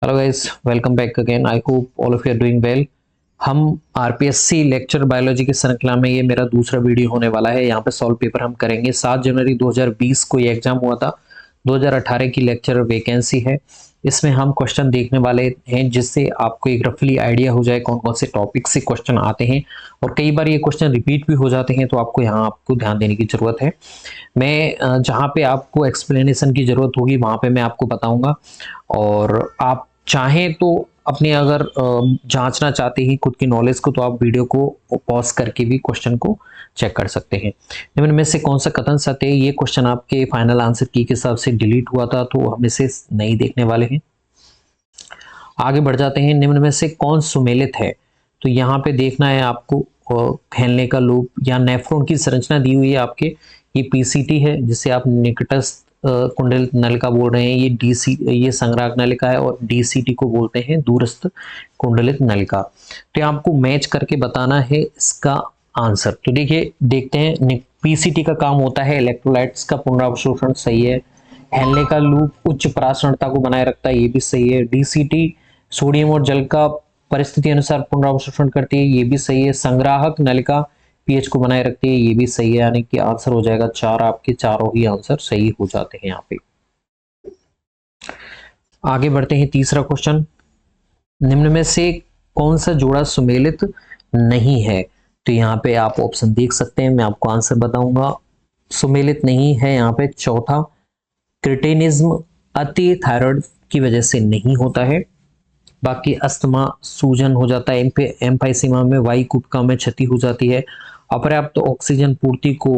Hello guys, welcome back again. I hope all of you are doing well. हम RPSC lecture biology की श्रृंखला में ये मेरा दूसरा वीडियो होने वाला है। यहाँ पे सॉल्व पेपर हम करेंगे। 7 जनवरी 2020 को ये एग्जाम हुआ था। 2018 की लेक्चर वैकेंसी है। इसमें हम क्वेश्चन देखने वाले हैं जिससे आपको एक रफली आइडिया हो जाए कौन कौन से टॉपिक से क्वेश्चन आते हैं। और कई बार ये क्वेश्चन रिपीट भी हो जाते हैं, तो आपको यहाँ आपको ध्यान देने की जरूरत है। मैं जहाँ पे आपको एक्सप्लेनेशन की जरूरत होगी वहां पे मैं आपको बताऊंगा। और आप चाहें तो अपने अगर जांचना चाहते हैं खुद की नॉलेज को, तो आप वीडियो को पॉज करके भी क्वेश्चन को चेक कर सकते हैं। निम्न में से कौन सा कथन सत्य है? ये क्वेश्चन आपके फाइनल आंसर की के हिसाब से डिलीट हुआ था, तो हम इसे नहीं देखने वाले हैं। आगे बढ़ जाते हैं। निम्न में से कौन सुमेलित है? तो यहाँ पे देखना है आपको फैलने का लूप या नेफ्रॉन की संरचना दी हुई है आपके। ये पीसीटी है जिसे आप निकटस्थ कुंडलित नलिका बोल रहे हैं। ये संग्राहक नलिका है और डीसीटी को बोलते हैं दूरस्थ कुंडलित नलिका। तो आपको मैच करके बताना है इसका आंसर। तो देखिए, देखते हैं। पीसीटी का काम होता है इलेक्ट्रोलाइट्स का पुनरावशोषण, सही है। फैलने का लूप उच्च परासरणता को बनाए रखता है, ये भी सही है। डीसीटी सोडियम और जल का परिस्थिति अनुसार पुनरावशोषण करती है, ये भी सही है। संग्राहक नलिका पीएच को बनाए रखती है, ये भी सही है। यानी कि आंसर हो जाएगा 4। आपके चारों ही आंसर सही हो जाते हैं यहाँ पे। आगे बढ़ते हैं। तीसरा क्वेश्चन, निम्न में से कौन सा जोड़ा सुमेलित नहीं है? तो यहाँ पे आप ऑप्शन देख सकते हैं, मैं आपको आंसर बताऊंगा। सुमेलित नहीं है यहाँ पे चौथा, क्रिटेनिज्म अति थायराइड की वजह से नहीं होता है। बाकी अस्थमा, सूजन हो जाता है, एम्फाइसीमा में वायु कुपिका में क्षति हो जाती है। अपर्याप्त तो ऑक्सीजन पूर्ति को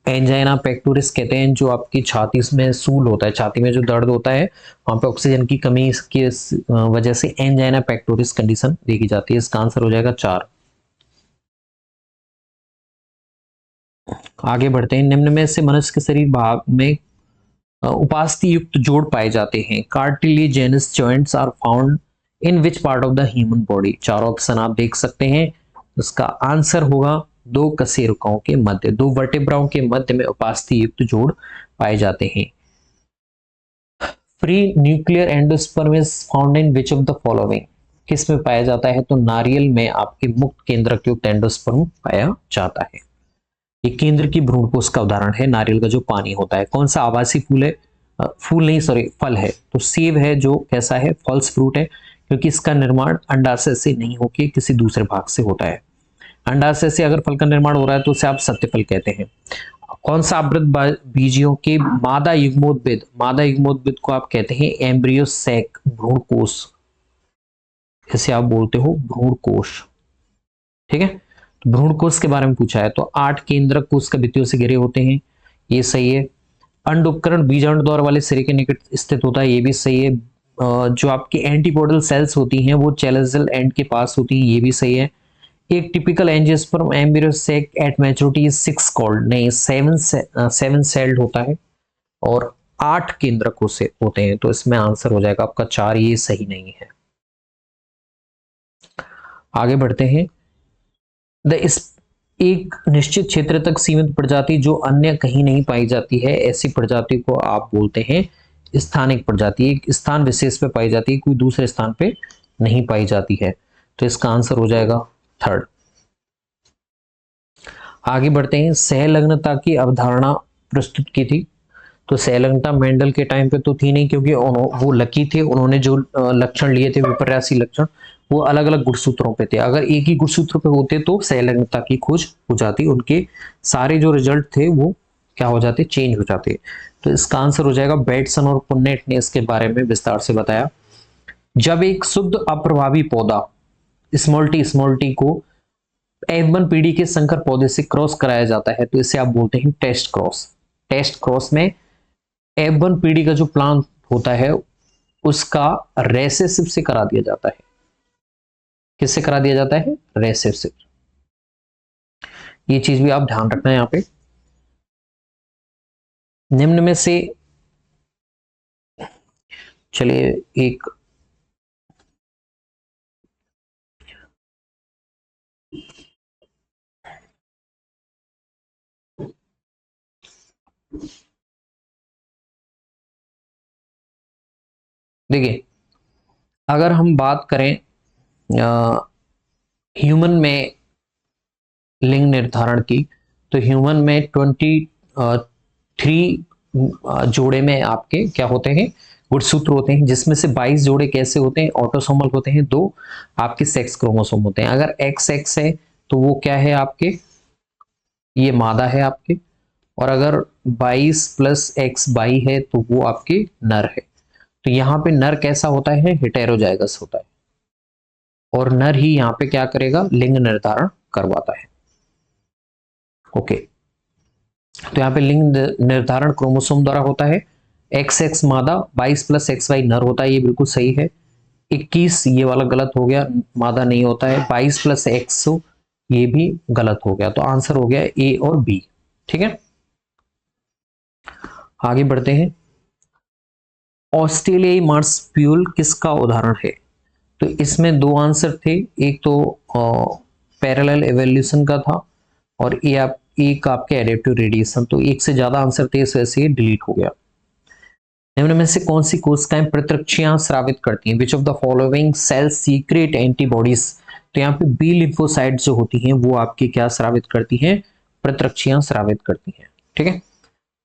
एंजाइना पेक्टोरिस कहते हैं। जो आपकी छाती में सूल होता है, छाती में जो दर्द होता है, वहां पे ऑक्सीजन की कमी की वजह से एंजाइना पेक्टोरिस कंडीशन देखी जाती है। इसका आंसर हो जाएगा 4। आगे बढ़ते हैं। निम्न में से मनुष्य के शरीर भाग में उपास्थि युक्त जोड़ पाए जाते हैं। Cartilaginous joints are found in which part of the human body? चार ऑप्शन आप देख सकते हैं। उसका आंसर होगा दो कशेरुकाओं के मध्य, दो वर्टेब्राओं के मध्य में उपास्थि युक्त जोड़ पाए जाते हैं। Free nuclear endosperm is found in which of the following? किस में पाया जाता है? तो नारियल में आपके मुक्त केंद्रक युक्त एंडोस्पर्म पाया जाता है। ये केंद्र की भ्रूणपोष का उदाहरण है। नारियल का जो पानी होता है। कौन सा आवासीय फूल है? फूल नहीं, सॉरी, फल है। तो सेब है, जो कैसा है? फॉल्स फ्रूट है, क्योंकि इसका निर्माण अंडाशय से नहीं होकर किसी दूसरे भाग से होता है। अंडाशय से अगर फल का निर्माण हो रहा है तो उसे आप सत्य फल कहते हैं। कौन सा आवृत बीजियों के मादा युग्मोद्भिद को आप कहते हैं एम्ब्रियो सैक, भ्रूणकोश। इसे आप बोलते हो भ्रूणकोश। ठीक है। तो भ्रूणकोश के बारे में पूछा है, तो 8 केंद्रक कोशिका भित्तियों से घिरे होते हैं, ये सही है। अंड उपकरण बीजाणु द्वार वाले सिरे के निकट स्थित होता है, ये भी सही है। जो आपकी एंटीपोडल सेल्स होती हैं वो चैलेंजल एंड के पास होती हैं, ये भी सही है। एक typical angiosperm embryo sac at maturity is 6 called, नहीं, 7 सेल्ड होता है। और 8 केंद्रकों से होते हैं, तो इसमें आंसर हो जाएगा आपका 4, ये सही नहीं है। आगे बढ़ते हैं। द इस एक निश्चित क्षेत्र तक सीमित प्रजाति जो अन्य कहीं नहीं पाई जाती है, ऐसी प्रजाति को आप बोलते हैं स्थानिक प्रजाति। एक स्थान विशेष पे पाई जाती है, कोई दूसरे स्थान पे नहीं पाई जाती है। तो इसका आंसर हो जाएगा 3rd। आगे बढ़ते हैं। सहलग्नता की अवधारणा प्रस्तुत की थी। तो सहलग्नता मेंडल के टाइम पे तो थी नहीं, क्योंकि वो लकी थे। उन्होंने जो लक्षण लिए थे, विपर्यासी लक्षण, वो अलग अलग गुणसूत्रों पे थे। अगर एक ही गुणसूत्र पे होते तो सहलग्नता की खोज हो जाती। उनके सारे जो रिजल्ट थे वो क्या हो जाते? चेंज हो जाते। तो इसका आंसर हो जाएगा। बेटसन और पुन्नेट ने इसके बारे में विस्तार से बताया। जब एक शुद्ध अप्रभावी पौधा स्मॉल टी को F1 पीढ़ी के संकर पौधे से क्रॉस कराया जाता है, तो इसे आप बोलते हैं टेस्ट क्रॉस। टेस्ट क्रॉस में F1 पीढ़ी का जो प्लांट होता है उसका रेसेसिव से करा दिया जाता है। किससे करा दिया जाता है? रेसेसिव। ये चीज भी आप ध्यान रखना है यहाँ पे। निम्न में से, चलिए, एक देखिए, अगर हम बात करें ह्यूमन में लिंग निर्धारण की, तो ह्यूमन में 23 जोड़े में आपके क्या होते हैं, गुणसूत्र होते हैं, जिसमें से 22 जोड़े कैसे होते हैं, ऑटोसोमल होते हैं, 2 आपके सेक्स क्रोमोसोम होते हैं। अगर एक्स एक्स है तो वो क्या है आपके, ये मादा है आपके, और अगर 22 प्लस एक्स 22 है तो वो आपके नर है। तो यहाँ पे नर कैसा होता है, हेटेरोजाइगस होता है, और नर ही यहाँ पे क्या करेगा, लिंग निर्धारण करवाता है। ओके, तो यहाँ पे लिंग निर्धारण क्रोमोसोम द्वारा होता है। एक्स एक्स मादा, 22 प्लस एक्स वाई नर होता है, ये बिल्कुल सही है। 21 ये वाला गलत हो गया, मादा नहीं होता है। 22 प्लस एक्स ये भी गलत हो गया, तो आंसर हो गया ए और बी। ठीक है, आगे बढ़ते हैं। ऑस्ट्रेलियाई मार्सप्यूल किसका उदाहरण है? तो इसमें दो आंसर थे, एक तो पैरेलल एवोल्यूशन का था, और एक आपके एडेप्टिव रेडिएशन। तो एक से ज्यादा आंसर थे, इस वजह से ये डिलीट हो गया। निम्न में से कौन सी कोशिकाएं प्रतिरक्षियां स्रावित करती हैं? Which of the following sales secret antibodies? तो यहाँ पे बी लिम्फोसाइट जो होती हैं वो आपकी क्या स्रावित करती हैं, प्रतिरक्षियां स्रावित करती हैं। ठीक है,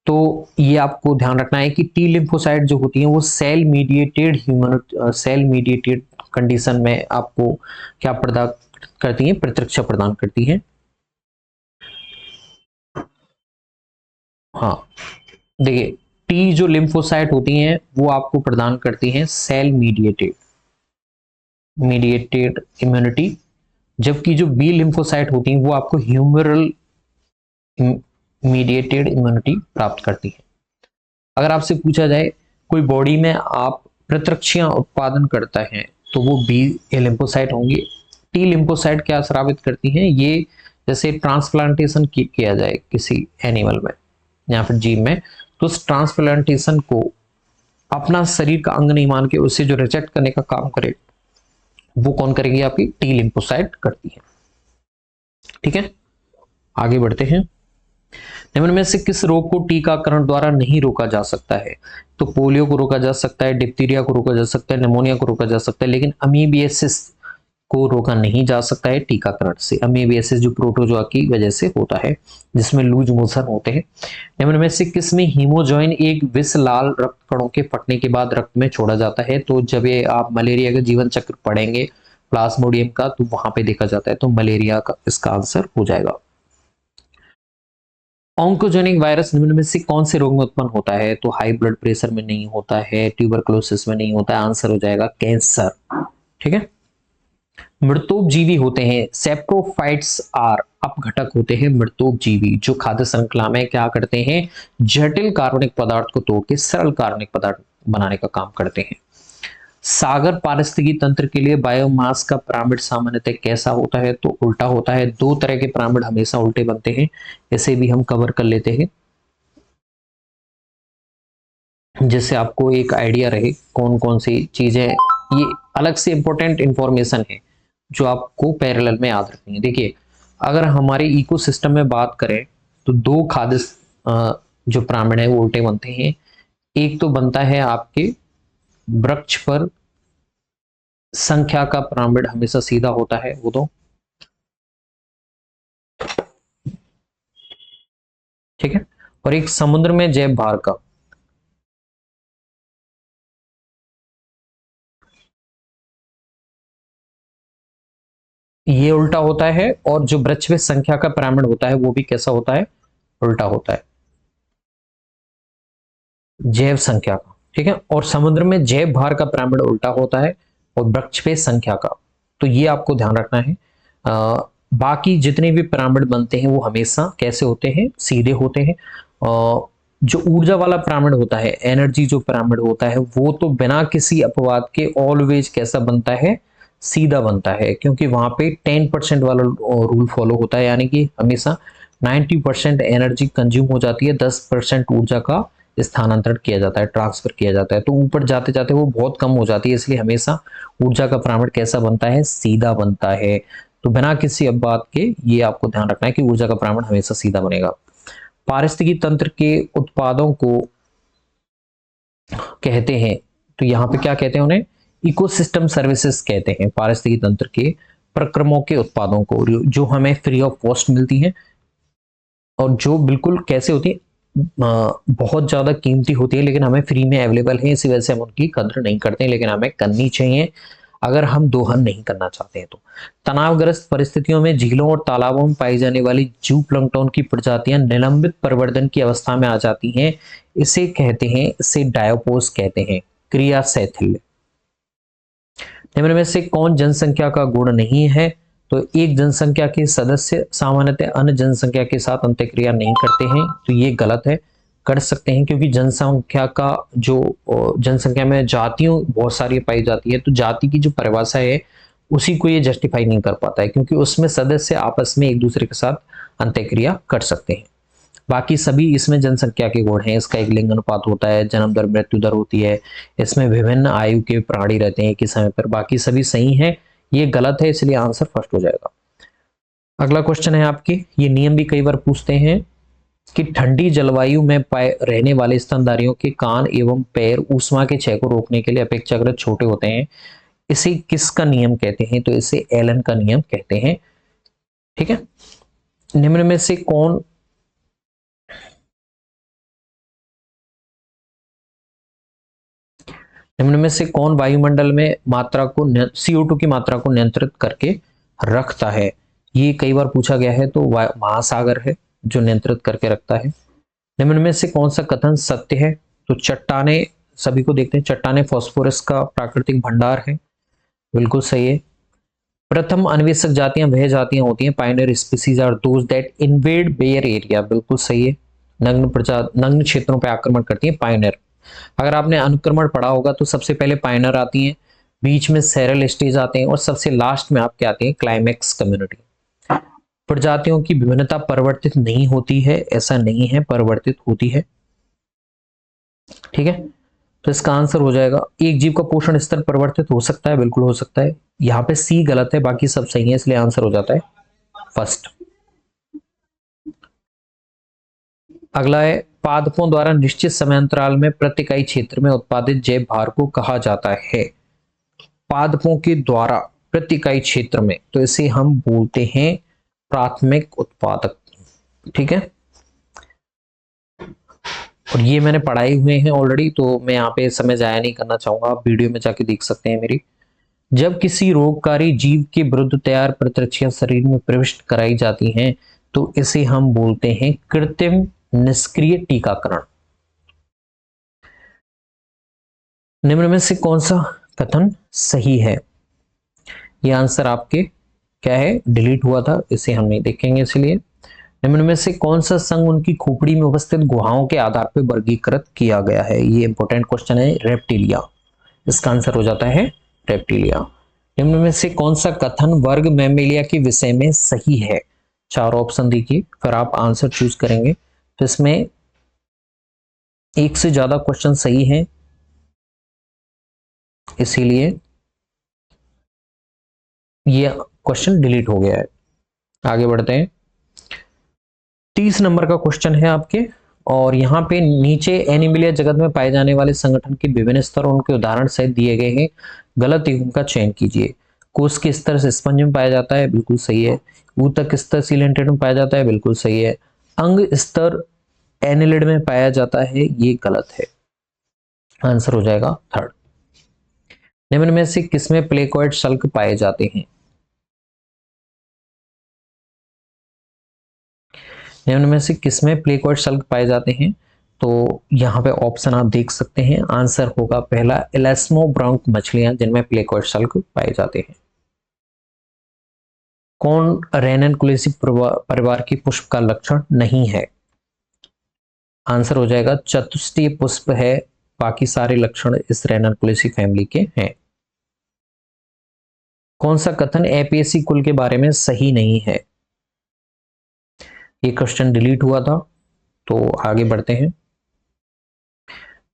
तो ये आपको ध्यान रखना है कि टी लिम्फोसाइट जो होती हैं वो सेल मीडिएटेड कंडीशन में आपको क्या प्रदान करती हैं, प्रतिरक्षा प्रदान करती हैं। हाँ, देखिए, टी जो लिम्फोसाइट होती हैं वो आपको प्रदान करती हैं सेल मीडिएटेड इम्यूनिटी, जबकि जो बी लिम्फोसाइट होती हैं वो आपको ह्यूमरल मीडिएटेड इम्यूनिटी प्राप्त करती है। अगर आपसे पूछा जाए कोई बॉडी में आप प्रतिरक्षियां उत्पादन करता है तो वो बी लिम्फोसाइट होंगे। टी लिम्फोसाइट क्या स्रावित करती हैं, ये जैसे ट्रांसप्लांटेशन किया जाए किसी एनिमल में या फिर जीव में, तो उस ट्रांसप्लांटेशन को अपना शरीर का अंग नहीं मान के उसे जो रिजेक्ट करने का काम करे वो कौन करेगी, आपकी टी लिम्फोसाइट करती है। ठीक है, आगे बढ़ते हैं। निम्न में से किस रोग को टीकाकरण द्वारा नहीं रोका जा सकता है? तो पोलियो को रोका जा सकता है, डिप्थीरिया को रोका जा सकता है, निमोनिया को रोका जा सकता है, लेकिन अमीबियासिस को रोका नहीं जा सकता है टीकाकरण से। अमीबियासिस जो प्रोटोजोआ की वजह से होता है, जिसमें लूज मोशन होते हैं। निम्न में से किसमें हीमोजॉइन एक विष लाल रक्त कणों के फटने के बाद रक्त में छोड़ा जाता है? तो जब ये आप मलेरिया का जीवन चक्र पढ़ेंगे प्लाज्मोडियम का, तो वहां पे देखा जाता है, तो मलेरिया का इसका आंसर हो जाएगा। ऑन्कोजेनिक वायरस निम्न में से कौन से रोग में उत्पन्न होता है? तो हाई ब्लड प्रेशर में नहीं होता है, ट्यूबरकुलोसिस में नहीं होता है, आंसर हो जाएगा कैंसर। ठीक है, मृतोपजीवी होते हैं, सेप्रोफाइट्स आर अपघटक होते हैं मृतोपजीवी, जो खाद्य श्रृंखला में क्या करते हैं, जटिल कार्बनिक पदार्थ को तोड़ के सरल कार्बनिक पदार्थ बनाने का काम करते हैं। सागर पारिस्थितिकी तंत्र के लिए बायोमास का पिरामिड सामान्यतः कैसा होता है? तो उल्टा होता है। दो तरह के पिरामिड हमेशा उल्टे बनते हैं, इसे भी हम कवर कर लेते हैं, जिससे आपको एक आइडिया रहे कौन कौन सी चीजें, ये अलग से इंपॉर्टेंट इंफॉर्मेशन है जो आपको पैरेलल में याद रखनी है। देखिए, अगर हमारे इकोसिस्टम में बात करें तो दो खाद्य जो पिरामिड है वो उल्टे बनते हैं। एक तो बनता है आपके वृक्ष पर संख्या का पिरामिड, हमेशा सीधा होता है वो तो, ठीक है, और एक समुद्र में जैव भार का, ये उल्टा होता है, और जो वृक्ष में संख्या का पिरामिड होता है वो भी कैसा होता है, उल्टा होता है, जैव संख्या का। ठीक है, और समुद्र में जैव भार का पिरामिड उल्टा होता है और वृक्ष पे संख्या का। तो ये आपको ध्यान रखना है। बाकी जितने भी पिरामिड बनते हैं वो हमेशा कैसे होते हैं, सीधे होते हैं। जो ऊर्जा वाला पिरामिड होता है, एनर्जी जो पिरामिड होता है, वो तो बिना किसी अपवाद के ऑलवेज कैसा बनता है, सीधा बनता है, क्योंकि वहां पे 10% वाला रूल फॉलो होता है, यानी कि हमेशा 90% एनर्जी कंज्यूम हो जाती है, 10% ऊर्जा का स्थानांतरण किया जाता है, ट्रांसफर किया जाता है। तो ऊपर जाते जाते वो बहुत कम हो जाती है, इसलिए हमेशा ऊर्जा का पिरामिड कैसा बनता है, सीधा बनता है। तो बिना किसी अपवाद के ये आपको ध्यान रखना है कि ऊर्जा का पिरामिड हमेशा सीधा बनेगा। पारिस्थितिकी तंत्र के उत्पादों को कहते हैं, तो यहाँ पे क्या कहते हैं उन्हें, इकोसिस्टम सर्विसेज कहते हैं पारिस्थितिकी तंत्र के प्रक्रमों के उत्पादों को, जो हमें फ्री ऑफ कॉस्ट मिलती हैं और जो बिल्कुल कैसे होती है, बहुत ज्यादा कीमती होती है लेकिन हमें फ्री में अवेलेबल है, इसी वजह से हम उनकी कदर नहीं करते, लेकिन हमें करनी चाहिए अगर हम दोहन नहीं करना चाहते हैं तो। तनावग्रस्त परिस्थितियों में झीलों और तालाबों में पाई जाने वाली जू प्लैंकटन की प्रजातियां निलंबित परिवर्तन की अवस्था में आ जाती हैं, इसे कहते हैं, इसे डायोपोस कहते हैं, क्रिया शैथिल्य। निम्न में से कौन जनसंख्या का गुण नहीं है? तो एक जनसंख्या के सदस्य सामान्यतः अन्य जनसंख्या के साथ अंत्यक्रिया नहीं करते हैं, तो ये गलत है। कर सकते हैं क्योंकि जनसंख्या का जो जनसंख्या में जातियों बहुत सारी पाई जाती है, तो जाति की जो परिभाषा है उसी को ये जस्टिफाई नहीं कर पाता है, क्योंकि उसमें सदस्य आपस में एक दूसरे के साथ अंत्यक्रिया कर सकते हैं। बाकी सभी इसमें जनसंख्या के गुण हैं। इसका एक लिंग अनुपात होता है, जन्म दर मृत्यु दर होती है, इसमें विभिन्न आयु के प्राणी रहते हैं एक ही समय पर, बाकी सभी सही हैं। ये गलत है, इसलिए आंसर फर्स्ट हो जाएगा। अगला क्वेश्चन है आपके, ये नियम भी कई बार पूछते हैं कि ठंडी जलवायु में रहने वाले स्तनधारियों के कान एवं पैर ऊष्मा के क्षय को रोकने के लिए अपेक्षाकृत छोटे होते हैं, इसे किसका नियम कहते हैं? तो इसे एलन का नियम कहते हैं। ठीक है। निम्न में से कौन निम्न में से कौन वायुमंडल में मात्रा को CO2 की मात्रा को नियंत्रित करके रखता है? ये कई बार पूछा गया है, तो महासागर है जो नियंत्रित करके रखता है। निम्न में से कौन सा कथन सत्य है? तो चट्टाने, सभी को देखते हैं, चट्टाने फास्फोरस का प्राकृतिक भंडार है, बिल्कुल सही है। प्रथम अन्वेषक जातियां वह जातियां होती हैं, pioneer species are those that invade bare area, बिल्कुल सही है। नग्न क्षेत्रों पर आक्रमण करती हैं पायनियर। अगर आपने अनुक्रमण पढ़ा होगा तो सबसे पहले पायनियर आती हैं, बीच में सेरल स्टेज आते हैं और सबसे लास्ट में आपके आते हैं क्लाइमेक्स कम्युनिटी। प्रजातियों की विभिन्नता परिवर्तित नहीं होती है, ऐसा नहीं है, परिवर्तित होती है। ठीक है, तो इसका आंसर हो जाएगा, एक जीव का पोषण स्तर परिवर्तित हो सकता है, बिल्कुल हो सकता है। यहाँ पे सी गलत है, बाकी सब सही है, इसलिए आंसर हो जाता है फर्स्ट। अगला है, पादपों द्वारा निश्चित समयांतराल में प्रति इकाई क्षेत्र में उत्पादित जैव भार को कहा जाता है। पादपों के द्वारा प्रति इकाई क्षेत्र में, तो इसे हम बोलते हैं प्राथमिक उत्पादक। ठीक है, और ये मैंने पढ़ाए हुए हैं ऑलरेडी, तो मैं यहाँ पे समय जाया नहीं करना चाहूंगा, आप वीडियो में जाके देख सकते हैं मेरी। जब किसी रोगकारी जीव के विरुद्ध तैयार प्रतिरक्षाएं शरीर में प्रविष्ट कराई जाती हैं, तो इसे हम बोलते हैं कृत्रिम निष्क्रिय टीकाकरण। निम्न में से कौन सा कथन सही है? यह आंसर आपके क्या है, डिलीट हुआ था, इसे हम नहीं देखेंगे इसलिए। निम्न में से कौन सा संघ उनकी खोपड़ी में उपस्थित गुहाओं के आधार पर वर्गीकृत किया गया है? ये इंपॉर्टेंट क्वेश्चन है, रेप्टिलिया। इसका आंसर हो जाता है रेप्टिलिया। निम्न में से कौन सा कथन वर्ग मैमेलिया के विषय में सही है? चार ऑप्शन देखिए, फिर आप आंसर चूज करेंगे। तो इसमें एक से ज्यादा क्वेश्चन सही हैं, इसीलिए ये क्वेश्चन डिलीट हो गया है। आगे बढ़ते हैं, 30 नंबर का क्वेश्चन है आपके, और यहाँ पे नीचे एनिमिलिया जगत में पाए जाने वाले संगठन के विभिन्न स्तर और उनके उदाहरण सहित दिए गए हैं, गलत युग्म का चयन कीजिए। कोष के स्तर से स्पंज में पाया जाता है, बिल्कुल सही है। ऊतक स्तर सीलेंटेड में पाया जाता है, बिल्कुल सही है। अंग स्तर एनिलिड में पाया जाता है, ये गलत है, आंसर हो जाएगा थर्ड। निम्न में से किसमें प्लेकोइड शल्क पाए जाते हैं? निम्न में से किसमें प्लेकोइड शल्क पाए जाते हैं? तो यहाँ पे ऑप्शन आप देख सकते हैं, आंसर होगा पहला, एलास्मोब्रोंक मछलियां जिनमें प्लेकोइड शल्क पाए जाते हैं। कौन रेननकुलेसी परिवार की पुष्प का लक्षण नहीं है? आंसर हो जाएगा चतुष्टीय पुष्प है, बाकी सारे लक्षण इस रेननकुलेसी फैमिली के हैं। कौन सा कथन एपियसी कुल के बारे में सही नहीं है? ये क्वेश्चन डिलीट हुआ था, तो आगे बढ़ते हैं।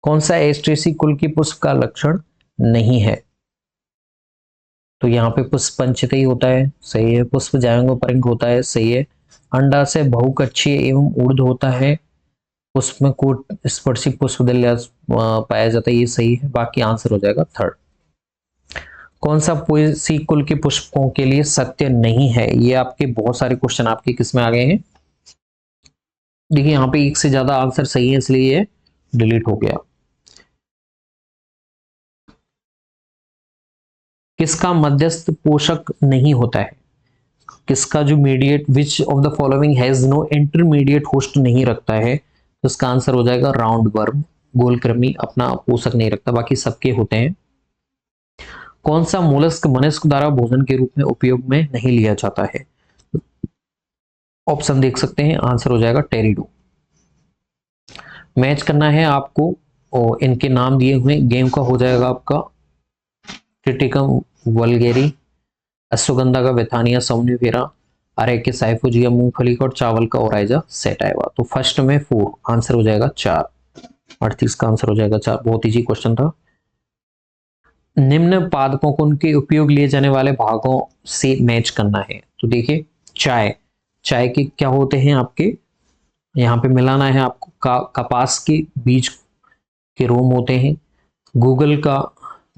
कौन सा एस्ट्रेसी कुल की पुष्प का लक्षण नहीं है? तो यहाँ पे पुष्प पंचतई होता है, सही है। पुष्प जायंगोपरिंग होता है, सही है। अंडा से बहुकक्षीय एवं ऊर्ध होता है, पुष्प में कूट स्पर्शी पुष्पदल पाया जाता है, ये सही है। बाकी आंसर हो जाएगा थर्ड। कौन सा पोएसी कुल के पुष्पों के लिए सत्य नहीं है? ये आपके बहुत सारे क्वेश्चन आपके किस में आ गए हैं। देखिए यहाँ पे एक से ज्यादा आंसर सही है इसलिए ये डिलीट हो गया। किसका मध्यस्थ पोषक नहीं होता है? किसका जो mediate, which of the following has no intermediate host नहीं रखता है? तो इसका आंसर हो जाएगा राउंड वर्म। गोलकृमि अपना पोषक नहीं रखता, बाकी सबके होते हैं। कौन सा मोलस्क मनुष्य द्वारा भोजन के रूप में उपयोग में नहीं लिया जाता है? ऑप्शन देख सकते हैं, आंसर हो जाएगा टेरिडो। मैच करना है आपको और इनके नाम दिए हुए गेम का हो जाएगा आपका ट्रिटिकम वल्गेरी, अश्वगंधा का वेथानिया सोमनिफेरा, अरेके साइफोजिया मूंगफली का, और चावल का ओराइजा सेटाइवा। तो फर्स्ट में 4, आंसर हो जाएगा 4। 38 का आंसर हो जाएगा 4। बहुत इजी क्वेश्चन था। निम्न पादपों को उनके उपयोग लिए जाने वाले भागों से मैच करना है। तो देखिए चाय के क्या होते हैं आपके, यहाँ पे मिलाना है आपको कपास के बीज के रोम होते हैं, गूगल का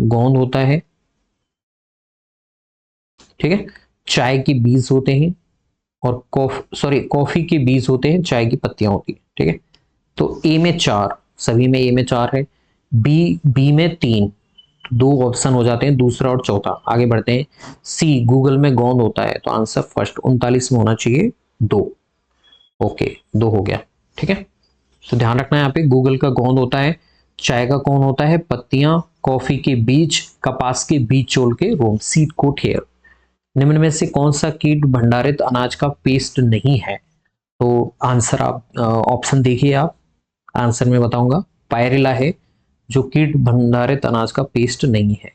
गोंद होता है, ठीक है, चाय के बीज होते हैं, और कॉफी के बीज होते हैं, चाय की पत्तियां होती है, ठीक है। तो ए में 4, सभी में ए में 4 है। बी में 3, 2 ऑप्शन हो जाते हैं, दूसरा और चौथा। आगे बढ़ते हैं। सी गूगल में गोंद होता है, तो आंसर फर्स्ट 39 में होना चाहिए 2। ओके 2 हो गया, ठीक है। तो ध्यान रखना है यहाँ पे गूगल का गोंद होता है, चाय का कौन होता है पत्तियां, कॉफी के बीज, कपास के बीज चोल के रोम, सीड कोट हेयर। निम्न में से कौन सा कीट भंडारित अनाज का पेस्ट नहीं है? तो आंसर आप ऑप्शन देखिए, आप आंसर में बताऊंगा। पायरिला है जो कीट भंडारित अनाज का पेस्ट नहीं है।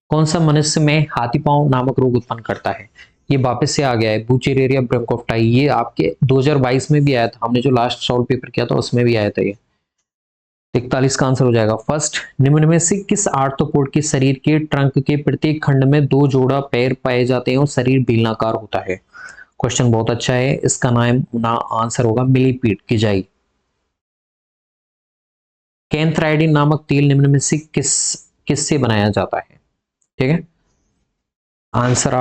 कौन सा मनुष्य में हाथी पांव नामक रोग उत्पन्न करता है? ये वापस से आ गया है, बुचेरेरिया ब्रंकोफ्टाई। ये आपके 2022 में भी आया था, हमने जो लास्ट सॉल्व पेपर किया था उसमें भी आया था ये। 41 का आंसर हो जाएगा फर्स्ट। निम्न में से किस आर्थ्रोपोड के शरीर के ट्रंक के प्रत्येक खंड में 2 जोड़ा पैर पाए जाते हैं और शरीर बेलनाकार होता है? क्वेश्चन बहुत अच्छा है। इसका नाम आंसर होगा मिलीपीड गिजाई। कैंथराइडिन नामक तेल निम्न में से किससे बनाया जाता है? ठीक है, आंसर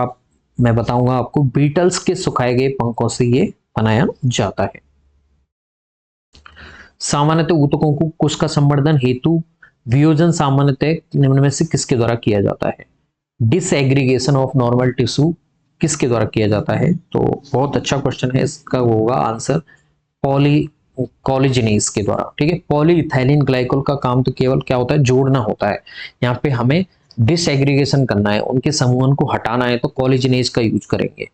मैं बताऊंगा आपको। बीटल्स के सुखाए गए पंखों से ये बनाया जाता है। सामान्यतः ऊतकों को कोशिका संवर्धन हेतु वियोजन सामान्यतः निम्न में से किसके द्वारा किया जाता है? डिसएग्रीगेशन ऑफ नॉर्मल टिश्यू किसके द्वारा किया जाता है? तो बहुत अच्छा क्वेश्चन है, इसका होगा आंसर कोलेजिनेज के द्वारा, ठीक है। पॉलीइथाइलिन ग्लाइकोल का काम तो केवल क्या होता है, जोड़ना होता है। यहाँ पे हमें डिसएग्रीगेशन करना है, उनके समूहन को हटाना है, तो कोलेजिनेज का यूज करेंगे।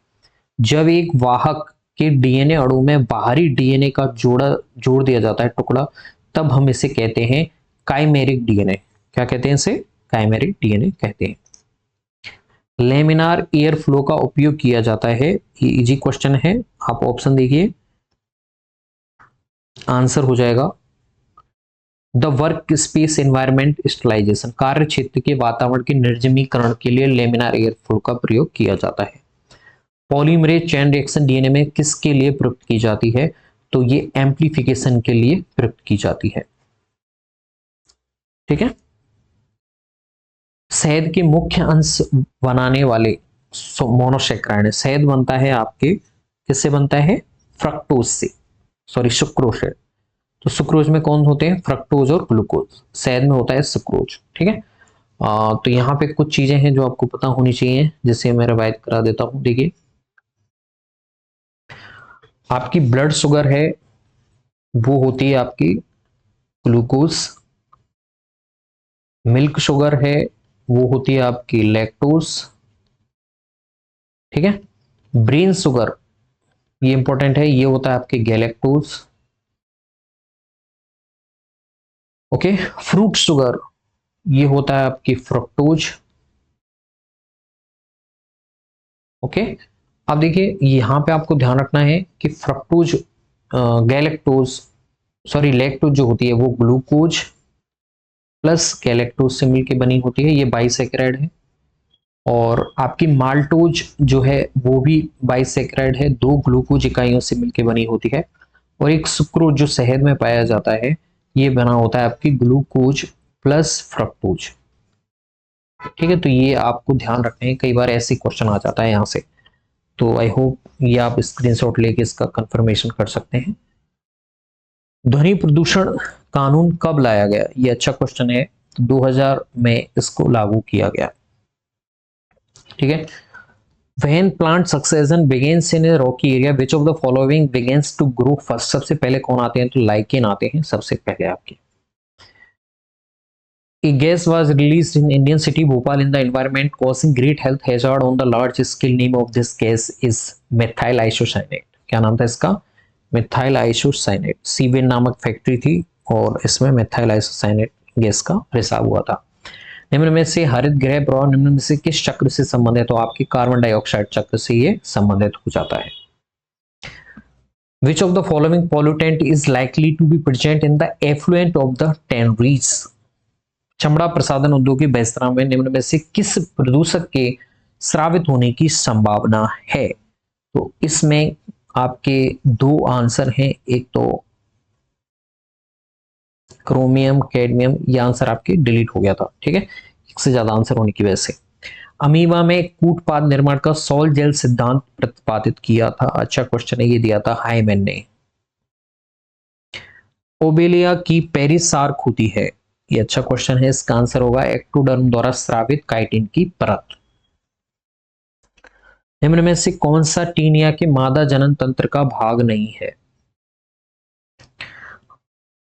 जब एक वाहक के डीएनए अणु में बाहरी डीएनए का जोड़ दिया जाता है टुकड़ा, तब हम इसे कहते हैं काइमेरिक डीएनए। क्या कहते हैं इसे? काइमेरिक डीएनए कहते हैं। लेमिनार एयर फ्लो का उपयोग किया जाता है, ये इजी क्वेश्चन है, आप ऑप्शन देखिए, आंसर हो जाएगा द वर्क स्पेस एनवायरमेंट स्टलाइजेशन। कार्य क्षेत्र के वातावरण के निर्जमीकरण के लिए लेमिनार एयर फ्लो का प्रयोग किया जाता है। पॉलीमरेज चेन रिएक्शन डीएनए में किसके लिए प्रयुक्त की जाती है? तो ये एम्प्लीफिकेशन के लिए प्रयुक्त की जाती है, ठीक है। शहद के मुख्य अंश बनाने वाले मोनोसेक्राइड है। शहद बनता है आपके किससे बनता है? फ्रक्टोज से, सॉरी सुक्रोज से। तो सुक्रोज में कौन होते हैं? फ्रक्टोज और ग्लूकोज। शहद में होता है सुक्रोज, ठीक है। तो यहाँ पे कुछ चीजें हैं जो आपको पता होनी चाहिए, जिससे मैं रिवाइज करा देता हूं। देखिए आपकी ब्लड शुगर है वो होती है आपकी ग्लूकोज, मिल्क शुगर है वो होती है आपकी लैक्टोज, ठीक है। ब्रेन शुगर ये इंपॉर्टेंट है, ये होता है आपके गैलेक्टोज, ओके। फ्रूट शुगर ये होता है आपकी फ्रक्टोज, ओके। अब देखिए यहां पे आपको ध्यान रखना है कि फ्रक्टोज गैलेक्टोज सॉरी लैक्टोज जो होती है वो ग्लूकोज प्लस गैलेक्टोज से मिलकर बनी होती है, ये बाइसेकेराइड है। और आपकी माल्टोज जो है वो भी बाइसेकेराइड है, 2 ग्लूकोज इकाइयों से मिलकर बनी होती है। और एक सुक्रोज जो शहद में पाया जाता है, ये बना होता है आपकी ग्लूकोज प्लस फ्रक्टोज, ठीक है, तो ये आपको ध्यान रखना है, कई बार ऐसे क्वेश्चन आ जाता है यहाँ से। तो आई होप ये आप स्क्रीनशॉट लेके इसका कंफर्मेशन कर सकते हैं। ध्वनि प्रदूषण कानून कब लाया गया, ये अच्छा क्वेश्चन है। 2000 में इसको लागू किया गया। ठीक है। When plant succession begins in a rocky area, which of the following begins to grow first? सबसे पहले कौन आते हैं, तो लाइकेन आते हैं सबसे पहले आपके। A gas was released in Indian city Bhopal in the environment causing great health hazard on the large scale. Name of this gas is methyl isocyanate. क्या नाम था इसका, मिथाइल आइसोसाइनेट। सीवेन नामक फैक्ट्री थी और इसमें मिथाइल आइसोसाइनेट गैस का रिसाव हुआ था। निम्न में से हरित गृह प्रभाव निम्न में से किस चक्र से संबंधित, तो आपकी कार्बन डाइऑक्साइड चक्र से ये संबंधित हो जाता है। Which of the following pollutant is likely to be present in the effluent of the tanneries? चमड़ा प्रसाधन उद्योग की बेस्तरा में निम्न में से किस प्रदूषक के स्रावित होने की संभावना है, तो इसमें आपके दो आंसर हैं, एक तो क्रोमियम कैडमियम, ये आंसर आपके डिलीट हो गया था। ठीक है, एक से ज्यादा आंसर होने की वजह से। अमीबा में कूटपाद निर्माण का सॉल जेल सिद्धांत प्रतिपादित किया था, अच्छा क्वेश्चन है, ये दिया था हाइमन ने। ओबेलिया की पेरिसार्क होती है, ये अच्छा क्वेश्चन है, इसका आंसर होगा एक्टोडर्म द्वारा स्रावित काइटिन की परत। निम्न में से कौन सा टीनिया के मादा जनन तंत्र का भाग नहीं है,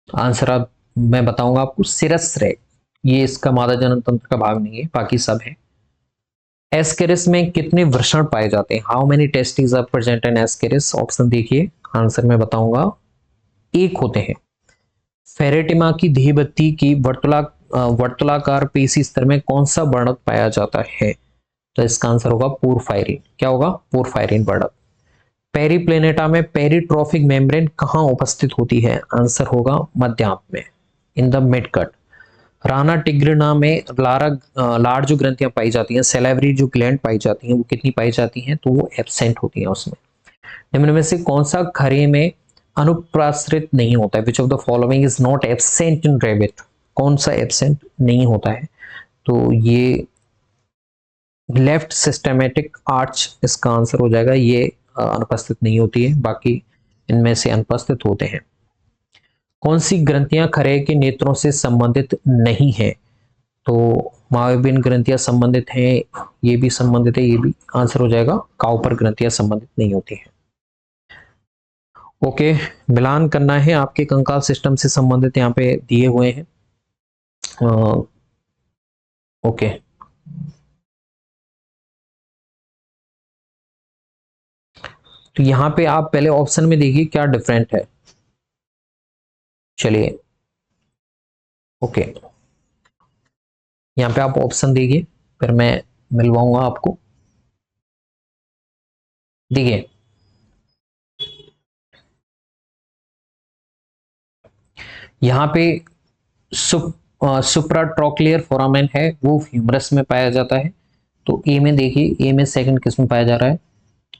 आंसर आप मैं बताऊंगा आपको, सिरस्रे, ये इसका मादा जनन तंत्र का भाग नहीं है, बाकी सब है। एस्केरिस में कितने वृषण पाए जाते हैं, how many testis are present in ascaris, option देखिए, आंसर मैं बताऊंगा, एक होते हैं। फेरेटिमा की धीबत्ती की वर्तुलाकार पेशी स्तर में कौन सा वर्णक पाया जाता है, तो इसका आंसर होगा पोरफायरिन। क्या होगा, पोरफायरिन वर्णक। पेरीप्लेनेटा में पेरीट्रॉफिक मेम्ब्रेन कहां उपस्थित होती है, आंसर होगा मध्यांत में, in the mid cut. Rana टिग्रिना में लार जो ग्रंथियां पाई जाती हैं, सेलेवरी जो ग्लैंड पाई जाती हैं, वो कितनी पाई जाती हैं, तो वो एब्सेंट होती हैं उसमें। निम्न में से कौन सा खरे में अनुप्राश्रित नहीं होता है, विच of the following is not absent in rabbit, कौन सा एब्सेंट नहीं होता है, तो ये लेफ्ट सिस्टेमेटिक आर्च इसका आंसर हो जाएगा, ये अनुपस्थित नहीं होती है, बाकी इनमें से अनुपस्थित होते हैं। कौन सी ग्रंथियां खरे के नेत्रों से संबंधित नहीं है, तो मायोबिन ग्रंथियां संबंधित हैं, ये भी संबंधित है, ये भी आंसर हो जाएगा, काउपर ग्रंथियां संबंधित नहीं होती हैं। ओके, मिलान करना है आपके कंकाल सिस्टम से संबंधित यहाँ पे दिए हुए हैं। ओके, तो यहाँ पे आप पहले ऑप्शन में देखिए क्या डिफरेंट है। चलिए, ओके, यहाँ पे आप ऑप्शन देखिए, फिर मैं मिलवाऊंगा आपको। देखिए, यहाँ पे सुप्राट्रोक्लियर फोरामेन है, वो ह्यूमरस में पाया जाता है। तो ए में देखिए, ए में सेकंड किस में पाया जा रहा है,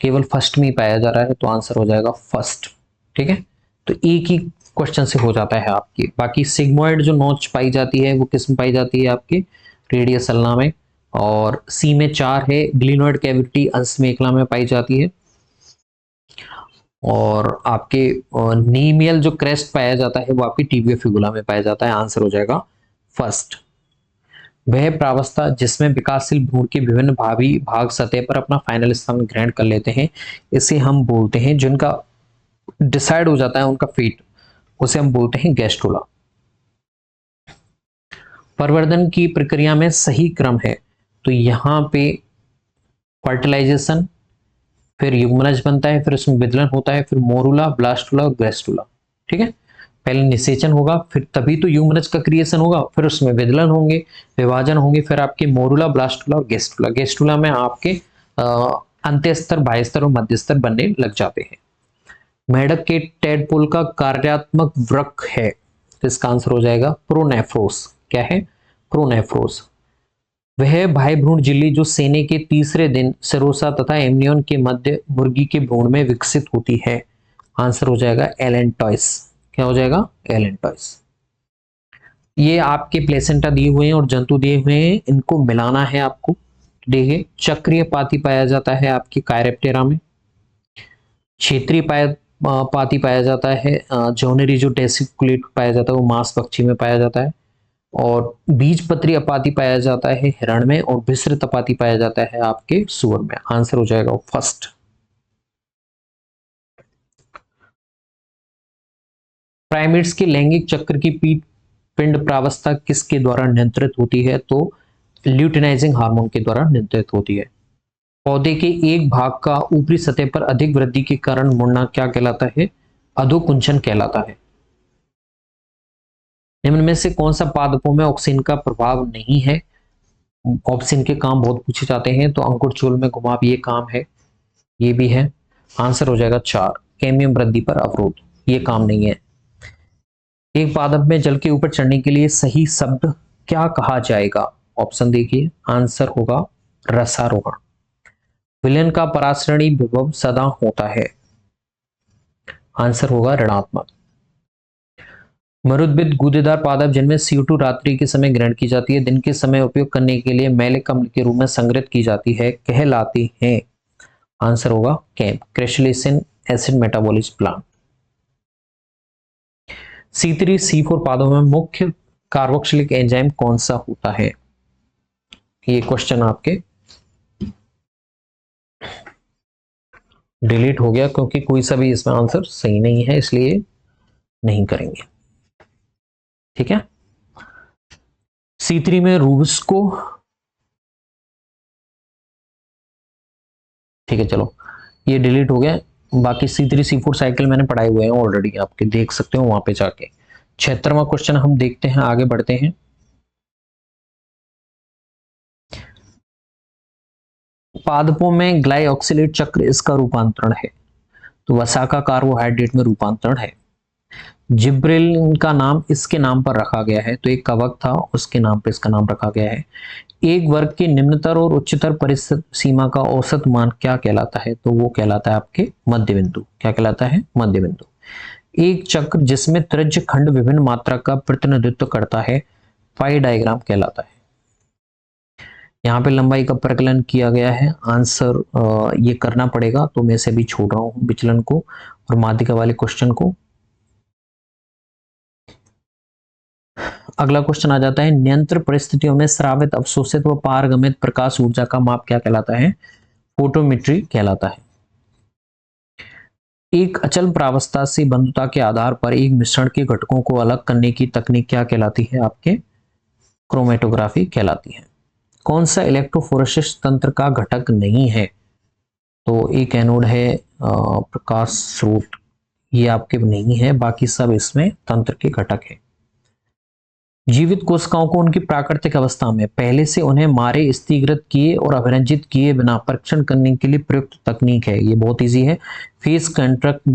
केवल फर्स्ट में ही पाया जा रहा है, तो आंसर हो जाएगा फर्स्ट। ठीक है, तो एक ही क्वेश्चन से हो जाता है आपकी। बाकी सिग्मोइड जो नोच पाई जाती है वो किस में पाई जाती है, आपके रेडियस अल्ना में। और सी में 4 है, ग्लिनोइड कैविटी अंश मेखला में पाई जाती है। और आपके नीमियल जो क्रेस्ट पाया जाता है वो आपकी टीबिया फिबुला में पाया जाता है, आंसर हो जाएगा फर्स्ट। वह प्रावस्था जिसमें विकासशील भ्रूण के विभिन्न भावी भाग सतह पर अपना फाइनल स्थान ग्रहण कर लेते हैं, इसे हम बोलते हैं, जिनका डिसाइड हो जाता है उनका फेट, उसे हम बोलते हैं गैस्ट्रोला। प्रवर्धन की प्रक्रिया में सही क्रम है, तो यहाँ पे फर्टिलाइजेशन, फिर युग्मनज बनता है, फिर उसमें विदलन होता है, फिर मोरुला, ब्लास्टुला और ग्रेस्टुला। ठीक है, पहले निषेचन होगा, फिर तभी तो युग्मनज का क्रिएशन होगा, फिर उसमें विदलन होंगे, विभाजन होंगे, फिर आपके मोरुला, ब्लास्टुला और गेस्टुला। गेस्टुला में आपके अंत्य स्तर, बाह्य स्तर और मध्य स्तर बनने लग जाते हैं। मेढक के टेडपोल का कार्यात्मक वृक्क है, तो इसका आंसर हो जाएगा प्रोनेफ्रोस। क्या है, प्रोनेफ्रोस। वह भाई भ्रूण झिल्ली जो सेने के तीसरे दिन सेरोसा तथा एमनियन के मध्य मुर्गी के भ्रूण में विकसित होती है, आंसर हो जाएगा एलेंटॉइस। क्या हो जाएगा, एलेंटॉइस। ये आपके प्लेसेंटा दिए हुए हैं और जंतु दिए हुए हैं, इनको मिलाना है आपको। देखिए, चक्रीय पाती पाया जाता है आपकी कायरेप्टेरा में, क्षेत्रीय पाती पाया जाता है, जोनेरी जो डेसिकुलेट पाया जाता है वो मांस पक्षी में पाया जाता है, और बीज पत्री अपाती पाया जाता है हिरण में, और विस्तृत अपाती पाया जाता है आपके सुअर में। आंसर हो जाएगा फर्स्ट। प्राइमेट्स के लैंगिक चक्र की पिंड प्रावस्था किसके द्वारा नियंत्रित होती है? तो ल्यूटिनाइजिंग हार्मोन के द्वारा नियंत्रित होती है। पौधे के एक भाग का ऊपरी सतह पर अधिक वृद्धि के कारण मुड़ना क्या कहलाता है? अधोकुंचन कहलाता है। निम्न में से कौन सा पादपों में ऑक्सीजन का प्रभाव नहीं है? ऑक्सीजन के काम बहुत पूछे जाते हैं, तो अंकुर चूल में घुमाव ये काम है, ये भी है। आंसर हो जाएगा 4, कैमियम वृद्धि पर अवरोध, ये काम नहीं है। एक पादप में जल के ऊपर चढ़ने के लिए सही शब्द क्या कहा जाएगा? ऑप्शन देखिए, आंसर होगा रसारोहण। विलयन का परासरणी विभव सदा होता है, आंसर होगा ऋणात्मक। मरुद्भिद गूदेदार पादप जिनमें CO2 रात्रि के समय ग्रहण की जाती है, दिन के समय उपयोग करने के लिए मैलिक अम्ल के रूप में संग्रहित की जाती है, कहलाती है। आंसर होगा CAM, crassulacean acid metabolism plant. C3 C4 पादों में मुख्य कार्बोक्सिलिक एंजाइम कौन सा होता है? ये क्वेश्चन आपके डिलीट हो गया क्योंकि कोई सा भी इसमें आंसर सही नहीं है, इसलिए नहीं करेंगे। ठीक है, C3 में रूबिस्को, ठीक है चलो ये डिलीट हो गया। बाकी C3 C4 साइकिल मैंने पढ़ाए हुए हैं ऑलरेडी, आपके देख सकते हो वहां पे जाके। 76वां क्वेश्चन हम देखते हैं, आगे बढ़ते हैं। पादपों में ग्लाइऑक्सिलेट चक्र इसका रूपांतरण है, तो वसा का कार्बोहाइड्रेट में रूपांतरण है। जिब्रेलिन का नाम इसके नाम पर रखा गया है, तो एक कवक था उसके नाम पर इसका नाम रखा गया है। एक वर्ग की निम्नतर और उच्चतर परिस्थिति सीमा का औसत मान क्या कहलाता है? तो वो कहलाता है आपके मध्य बिंदु। क्या कहलाता है? मध्य बिंदु। एक चक्र जिसमें त्रिज्य खंड विभिन्न मात्रा का प्रतिनिधित्व करता है, पाई डायग्राम कहलाता है। यहाँ पे लंबाई का प्रकलन किया गया है, आंसर ये करना पड़ेगा, तो मैं से भी छोड़ रहा हूँ विचलन को और माध्यिका वाले क्वेश्चन को। अगला क्वेश्चन आ जाता है, नियंत्रण परिस्थितियों में स्रावित, अवशोषित व पारगमित प्रकाश ऊर्जा का माप क्या कहलाता है? फोटोमेट्री कहलाता है। एक अचल प्रावस्था से बंधुता के आधार पर एक मिश्रण के घटकों को अलग करने की तकनीक क्या कहलाती है? आपके क्रोमेटोग्राफी कहलाती है। कौन सा इलेक्ट्रोफोरेसिस तंत्र का घटक नहीं है? तो एक एनोड है, प्रकाश स्रोत, ये आपके नहीं है, बाकी सब इसमें तंत्र के घटक है। जीवित कोशिकाओं को उनकी प्राकृतिक अवस्था में पहले से उन्हें मारे, स्थिरीकृत किए और अभिरंजित किए बिना परीक्षण करने के लिए प्रयुक्त तकनीक है। ये बहुत इजी है, फेस कंट्रैक्ट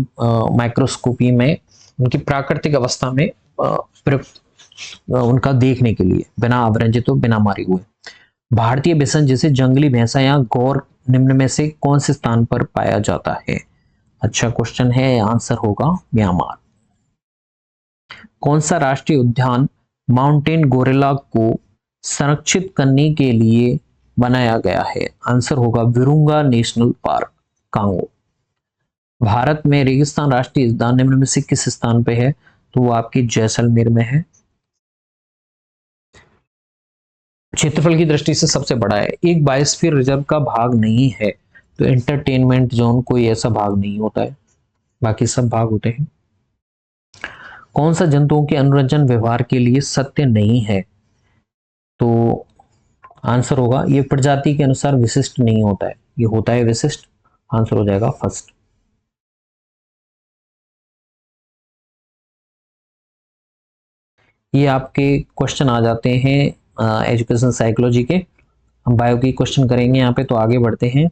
माइक्रोस्कोपी में उनकी प्राकृतिक अवस्था में प्रयुक्त उनका देखने के लिए, बिना अभिरंजित और बिना मारे हुए। भारतीय बिसन जैसे जंगली भैंसा या गौर निम्न में से कौन से स्थान पर पाया जाता है? अच्छा क्वेश्चन है, आंसर होगा म्यांमार। कौन सा राष्ट्रीय उद्यान माउंटेन गोरिल्ला को संरक्षित करने के लिए बनाया गया है? आंसर होगा Virunga national park, Congo. Bharat में रेगिस्तान राष्ट्रीय उद्यान निम्न में से किस स्थान पे है? तो वो आपकी जैसलमेर में है। क्षेत्रफल की दृष्टि से सबसे बड़ा है। एक बायोस्फीयर रिजर्व का भाग नहीं है, तो एंटरटेनमेंट जोन कोई ऐसा भाग नहीं होता है, बाकी सब भाग होते हैं। कौन सा जंतुओं के अनुरंजन व्यवहार के लिए सत्य नहीं है? तो आंसर होगा ये प्रजाति के अनुसार विशिष्ट नहीं होता है, ये होता है विशिष्ट। आंसर हो जाएगा फर्स्ट। ये आपके क्वेश्चन आ जाते हैं एजुकेशन साइकोलॉजी के। हम बायो की क्वेश्चन करेंगे यहाँ पे, तो आगे बढ़ते हैं।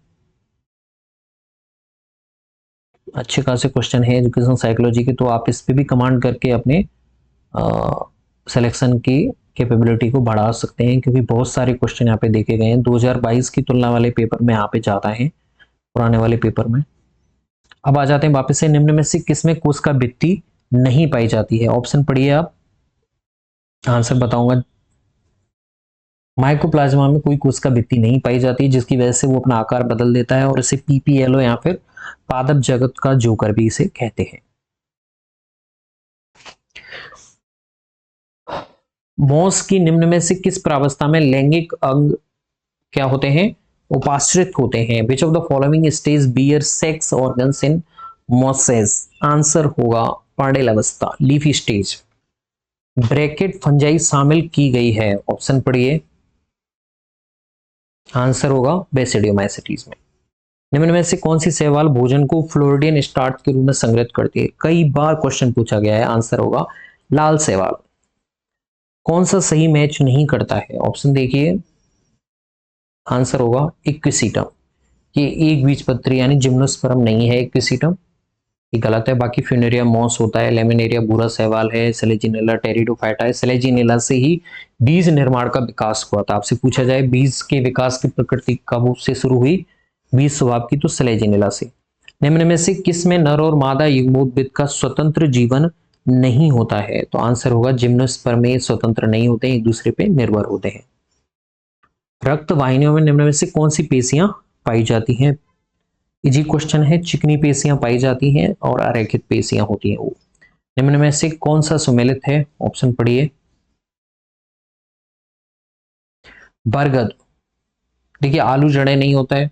अच्छे खासे क्वेश्चन है एजुकेशन साइकोलॉजी के, तो आप इस पे भी कमांड करके अपने सिलेक्शन की कैपेबिलिटी को बढ़ा सकते हैं, क्योंकि बहुत सारे क्वेश्चन यहाँ पे देखे गए हैं। 2022 की तुलना वाले पेपर में यहाँ पे ज्यादा है पुराने वाले पेपर में। अब आ जाते हैं वापस से, निम्न में से किसमें कोश का भित्ति नहीं पाई जाती है? ऑप्शन पढ़िए आप। आंसर बताऊंगा। माइकोप्लाज्मा में कोई कोशिका भित्ति नहीं पाई जाती, जिसकी वजह से वो अपना आकार बदल देता है और इसे पीपीएलओ या फिर पादप जगत का जोकर भी इसे कहते हैं। मॉस की निम्न में से किस प्रावस्था में लैंगिक अंग क्या होते हैं, उपाश्रित होते हैं? Which of the following stage bear sex organs in mosses? Answer होगा पार्डेल अवस्था, लीफी स्टेज। ब्रैकेट फंजाई शामिल की गई है, ऑप्शन पढ़िए। आंसर होगा बेसिडियोमाइसिटीज में। निम्न में से कौन सी शैवाल भोजन को फ्लोरिडियन स्टार्च के रूप में संग्रहित करती है? कई बार क्वेश्चन पूछा गया है, आंसर होगा लाल शैवाल। कौन सा सही मैच नहीं करता है? ऑप्शन देखिए, आंसर होगा इक्विसिटम। ये एक बीजपत्री यानी जिम्नोस्पर्म नहीं है इक्विसिटम, ये गलत है। बाकी फ्यूनेरिया मॉस होता है, लेमिनेरिया भूरा शैवाल है, सेलेजिनेला टेरिडोफाइटा है। सेलेजिनेला से ही बीज निर्माण का विकास हुआ था। आपसे पूछा जाए बीज के विकास की प्रकृति कब से शुरू हुई बीज स्वभाव की, तो सेलेजिनेला से। निम्न में से किस में नर और मादा युग्मोद्भिद का स्वतंत्र जीवन नहीं होता है? तो आंसर होगा जिम्नोस्पर्म में स्वतंत्र नहीं होते, एक दूसरे पे निर्भर होते हैं। रक्त वाहिनियों में निम्न में से कौन सी पेशियां पाई जाती हैं? इजी क्वेश्चन है। चिकनी पेशियां पाई जाती हैं और अरेखित पेशियां होती हैं। वो निम्न में से कौन सा सुमेलित है? ऑप्शन पढ़िए। बरगद। देखिए आलू जड़े नहीं होता है,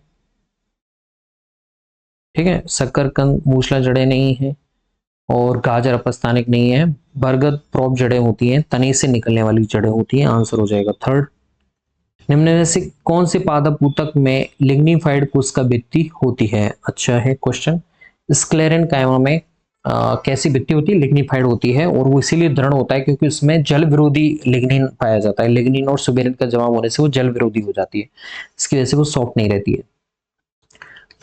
ठीक है, शकरकंद मूसला जड़े नहीं है और गाजर अपस्थानिक नहीं है। बरगद प्रोप जड़े होती हैं, तने से निकलने वाली जड़े होती हैं। आंसर हो जाएगा थर्ड। निम्न में से कौन से पादप ऊतक में लिग्निफाइड कोशिका भित्ति होती है? अच्छा है क्वेश्चन। स्क्लेरन कायमा में कैसी भित्ति होती है? लिग्निफाइड होती है और वो इसीलिए दृढ़ होता है क्योंकि उसमें जल विरोधी लिग्निन पाया जाता है। लिग्निन और सुबेरिन का जमाव होने से वो जल विरोधी हो जाती है, इसकी वजह से वो सॉफ्ट नहीं रहती है।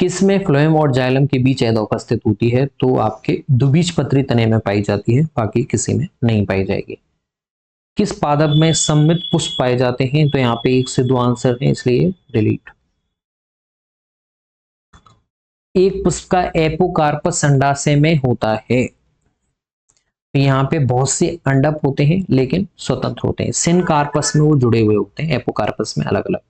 किस में फ्लोएम और जाइलम के बीच ऐदा उपस्थित होती है? तो आपके द्विबीजपत्री तने में पाई जाती है, बाकी किसी में नहीं पाई जाएगी। किस पादप में सममित पुष्प पाए जाते हैं? तो यहाँ पे एक से दो आंसर है, इसलिए डिलीट। एक पुष्प का एपोकार्पस अंडाशय में होता है। तो यहाँ पे बहुत से अंडक होते हैं लेकिन स्वतंत्र होते हैं। सिनकार्पस में वो जुड़े हुए होते हैं, एपोकार्पस में अलग अलग।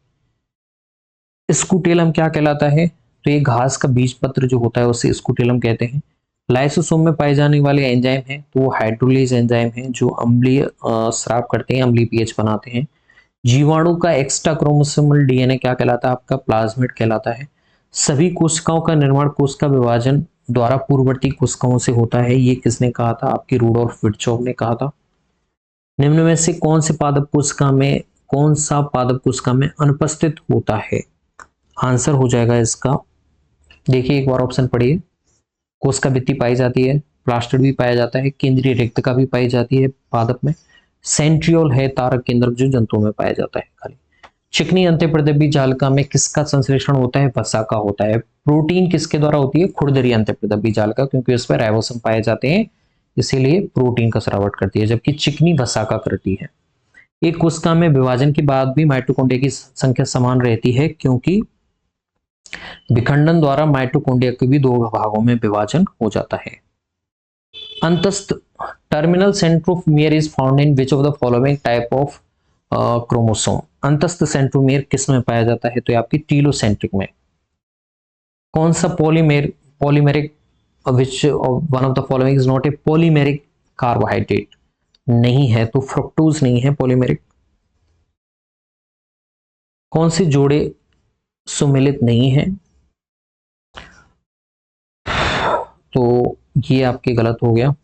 स्कूटेलम क्या कहलाता है? तो ये घास का बीज पत्र जो होता है उसे स्कूटेलम कहते हैं। लाइसोसोम में पाए जाने वाले एंजाइम हैं तो वो हाइड्रोलेज एंजाइम हैं जो अम्लीय स्राव करते हैं, अम्लीय पीएच बनाते हैं। जीवाणु का एक्स्ट्रा क्रोमोसोमल डीएनए क्या कहलाता है? आपका प्लाज्मिड कहलाता है। सभी कोशिकाओं का निर्माण कोशिका विभाजन द्वारा पूर्ववर्ती कोशिकाओं से होता है, ये किसने कहा था? आपकी रूडोल्फ विर्चोव ने कहा था। निम्न में से कौन सा पादप कोशिका में अनुपस्थित होता है? आंसर हो जाएगा इसका, देखिए एक बार ऑप्शन पढ़िए। कोशिका भित्ति पाई जाती है, प्लास्टिड भी पाया जाता है, केंद्रीय रिक्तका भी पाई जाती है पादप में। सेंट्रियोल है तारक केंद्रक जो जंतुओं में पाया जाता है खाली। चिकनी अंत्यप्रदबी जालिका में किसका संश्लेषण होता है? वसा का होता है। प्रोटीन किसके द्वारा होती है? खुरदरी अंत्यप्रदबी जालिका, क्योंकि उसमें राइबोसोम पाए जाते हैं, इसीलिए प्रोटीन का स्रावट करती है, जबकि चिकनी वसा का करती है। एक कोशिका में विभाजन के बाद भी माइटोकॉन्ड्रिया की संख्या समान रहती है क्योंकि विखंडन द्वारा माइटोकॉन्ड्रिया के भी दो भागों में विभाजन हो जाता है। अंतस्थ terminal centromere is found in which of the following type of chromosome? अंतस्थ सेंट्रोमियर किस में पाया जाता है? तो ये आपकी टीलोसेंट्रिक में। कौन सा polymeric which one of the following is not a polymeric carbohydrate? नहीं है, तो फ्रुक्टोज नहीं है पॉलीमेरिक। कौन से जोड़े सुमेलित नहीं है? तो ये आपके गलत हो गया,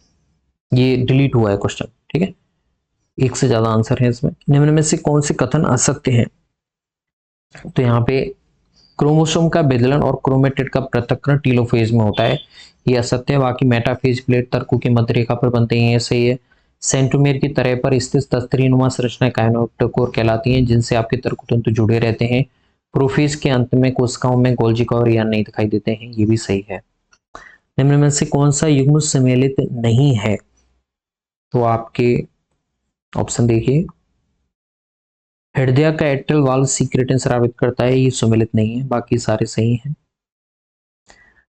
ये डिलीट हुआ है क्वेश्चन, ठीक है। एक से ज्यादा आंसर है इसमें। निम्न में से कौन से कथन असत्य हैं? तो यहाँ पे क्रोमोसोम का विदलन और क्रोमेटिड का पृथक्करण टीलोफेज में होता है, ये असत्य है। बाकी मेटाफेज प्लेट तर्कों की मध्य रेखा पर बनते हैं, ये सही है। सेंट्रोमियर की तरह पर स्थित तस्तरीनुमा संरचना काइनेटोकोर कहलाती हैं, जिनसे आपके तर्कतंतु जुड़े रहते हैं। प्रोफेज के अंत में कोशिकाओं में गोल्जी और यान नहीं दिखाई देते हैं, ये भी सही है। निम्न में से कौन सा युग्म सम्मिलित नहीं है? तो आपके ऑप्शन देखिए। हृदय का एट्रल वाल्व सीक्रेटिन स्रावित करता है, ये सम्मिलित नहीं है, बाकी सारे सही हैं।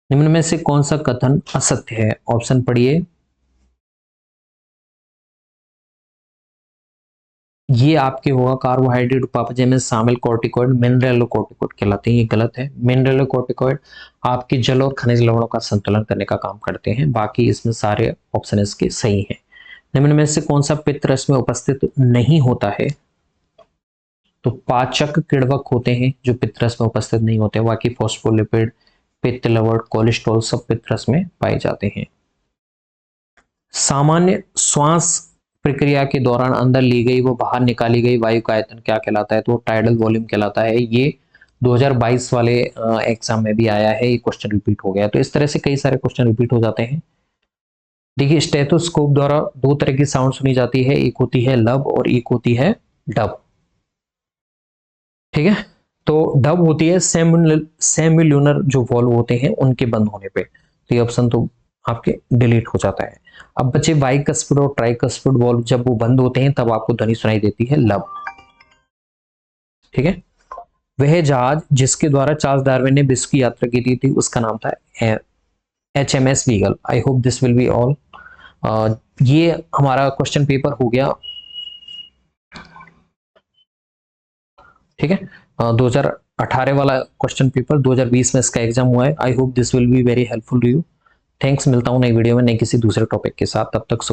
निम्न में से कौन सा कथन असत्य है? ऑप्शन पढ़िए। ये आपके होगा कार्बोहाइड्रेट उपापचय में शामिल कॉर्टिकॉइड मिनरलोकॉर्टिकॉइड कहलाते हैं। ये गलत है। मिनरलोकॉर्टिकॉइड आपके जल और खनिज लवणों का संतुलन करने का काम करते हैं। बाकी इसमें सारे ऑप्शन इसके सही हैं। निम्न में से कौन सा पित्त रस में उपस्थित नहीं होता है? तो पाचक किण्वक होते हैं जो पित्त रस में उपस्थित नहीं होते। बाकी फॉस्फोलिपिड, पित्त लवण, कोलेस्ट्रॉल सब पित्त रस में पाए जाते हैं। सामान्य श्वास प्रक्रिया के दौरान अंदर ली गई वो बाहर निकाली गई वायु का आयतन क्या कहलाता है? तो टाइडल वॉल्यूम कहलाता है। ये 2022 वाले एग्जाम में भी आया है। ये क्वेश्चन रिपीट हो गया। तो इस तरह से कई सारे क्वेश्चन रिपीट हो जाते हैं। देखिए, स्टेथोस्कोप द्वारा दो तरह की साउंड सुनी जाती है। एक होती है लब और एक होती है डब। ठीक है, तो डब होती है सेमिल्यूनर जो वॉल्व होते हैं उनके बंद होने पे। तो ये ऑप्शन तो आपके डिलीट हो जाता है। अब बचे बाइकस्पिड और ट्राइकस्पिड वॉल्व, जब वो बंद होते हैं तब आपको ध्वनि सुनाई देती है लब। ठीक है, वह जहाज जिसके द्वारा चार्ल्स डार्विन ने विश्व की यात्रा की थी उसका नाम था HMS beagle. I hope this will be all. ये हमारा क्वेश्चन पेपर हो गया। ठीक है, 2018 वाला क्वेश्चन पेपर 2020 में इसका एग्जाम हुआ है। I hope this will be very helpful to you. Thanks. मिलता हूं नई वीडियो में नई किसी दूसरे टॉपिक के साथ। तब तक